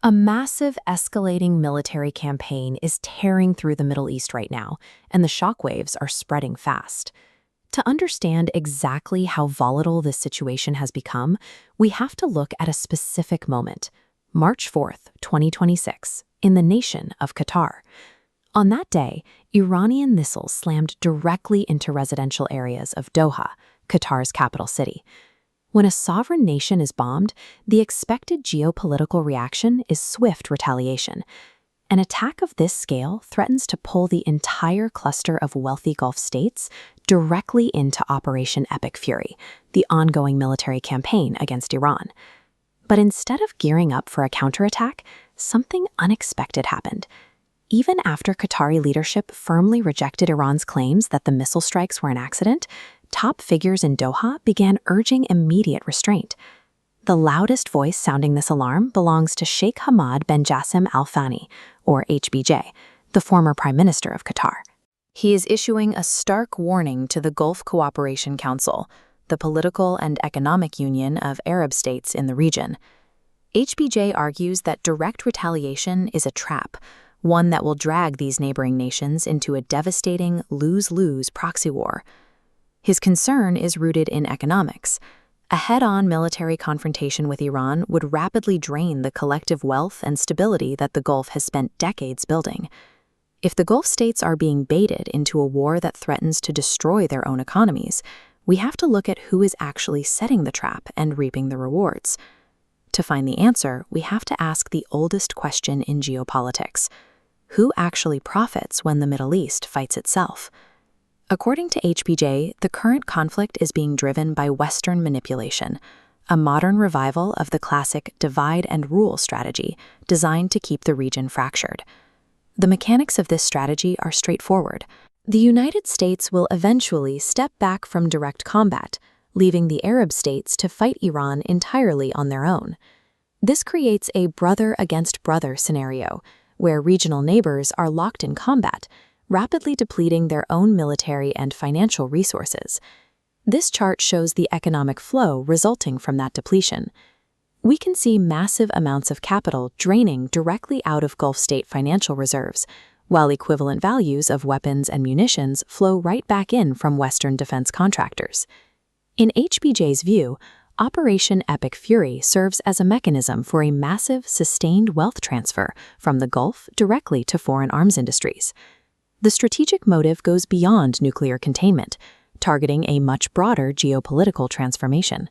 A massive escalating military campaign is tearing through the Middle East right now, and the shockwaves are spreading fast. To understand exactly how volatile this situation has become, we have to look at a specific moment, March 4th, 2026, in the nation of Qatar. On that day, Iranian missiles slammed directly into residential areas of Doha, Qatar's capital city. When a sovereign nation is bombed, the expected geopolitical reaction is swift retaliation. An attack of this scale threatens to pull the entire cluster of wealthy Gulf states directly into Operation Epic Fury, the ongoing military campaign against Iran. But instead of gearing up for a counterattack, something unexpected happened. Even after Qatari leadership firmly rejected Iran's claims that the missile strikes were an accident, top figures in Doha began urging immediate restraint. The loudest voice sounding this alarm belongs to Sheikh Hamad bin Jassim Thani, or HBJ, the former Prime Minister of Qatar. He is issuing a stark warning to the Gulf Cooperation Council, the political and economic union of Arab states in the region. HBJ argues that direct retaliation is a trap, one that will drag these neighboring nations into a devastating lose-lose proxy war. His concern is rooted in economics. A head-on military confrontation with Iran would rapidly drain the collective wealth and stability that the Gulf has spent decades building. If the Gulf states are being baited into a war that threatens to destroy their own economies, we have to look at who is actually setting the trap and reaping the rewards. To find the answer, we have to ask the oldest question in geopolitics: who actually profits when the Middle East fights itself? According to HBJ, the current conflict is being driven by Western manipulation, a modern revival of the classic divide-and-rule strategy designed to keep the region fractured. The mechanics of this strategy are straightforward. The United States will eventually step back from direct combat, leaving the Arab states to fight Iran entirely on their own. This creates a brother-against-brother scenario, where regional neighbors are locked in combat, rapidly depleting their own military and financial resources. This chart shows the economic flow resulting from that depletion. We can see massive amounts of capital draining directly out of Gulf state financial reserves, while equivalent values of weapons and munitions flow right back in from Western defense contractors. In HBJ's view, Operation Epic Fury serves as a mechanism for a massive, sustained wealth transfer from the Gulf directly to foreign arms industries. The strategic motive goes beyond nuclear containment, targeting a much broader geopolitical transformation.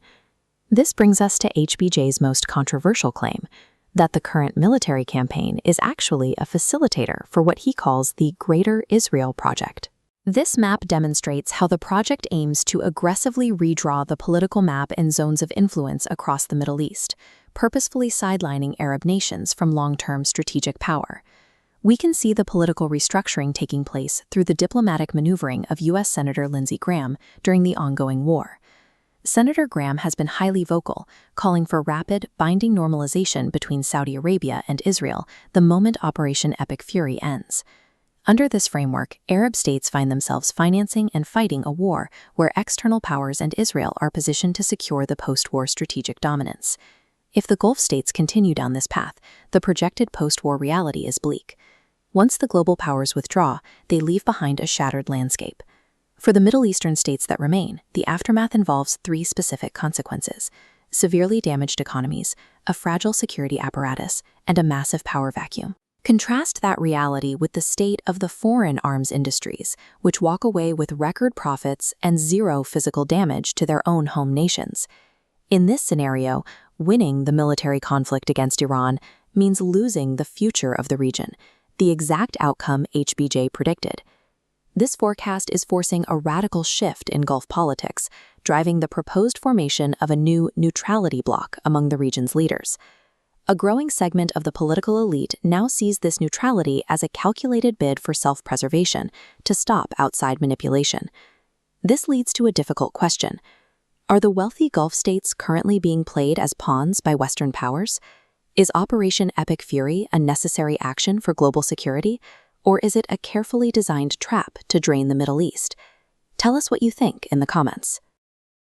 This brings us to HBJ's most controversial claim, that the current military campaign is actually a facilitator for what he calls the Greater Israel Project. This map demonstrates how the project aims to aggressively redraw the political map and zones of influence across the Middle East, purposefully sidelining Arab nations from long-term strategic power. We can see the political restructuring taking place through the diplomatic maneuvering of U.S. Senator Lindsey Graham during the ongoing war. Senator Graham has been highly vocal, calling for rapid, binding normalization between Saudi Arabia and Israel the moment Operation Epic Fury ends. Under this framework, Arab states find themselves financing and fighting a war where external powers and Israel are positioned to secure the post-war strategic dominance. If the Gulf states continue down this path, the projected post-war reality is bleak. Once the global powers withdraw, they leave behind a shattered landscape. For the Middle Eastern states that remain, the aftermath involves three specific consequences: severely damaged economies, a fragile security apparatus, and a massive power vacuum. Contrast that reality with the state of the foreign arms industries, which walk away with record profits and zero physical damage to their own home nations. In this scenario, winning the military conflict against Iran means losing the future of the region, the exact outcome HBJ predicted. This forecast is forcing a radical shift in Gulf politics, driving the proposed formation of a new neutrality bloc among the region's leaders. A growing segment of the political elite now sees this neutrality as a calculated bid for self-preservation to stop outside manipulation. This leads to a difficult question. Are the wealthy Gulf states currently being played as pawns by Western powers? Is Operation Epic Fury a necessary action for global security, or is it a carefully designed trap to drain the Middle East? Tell us what you think in the comments.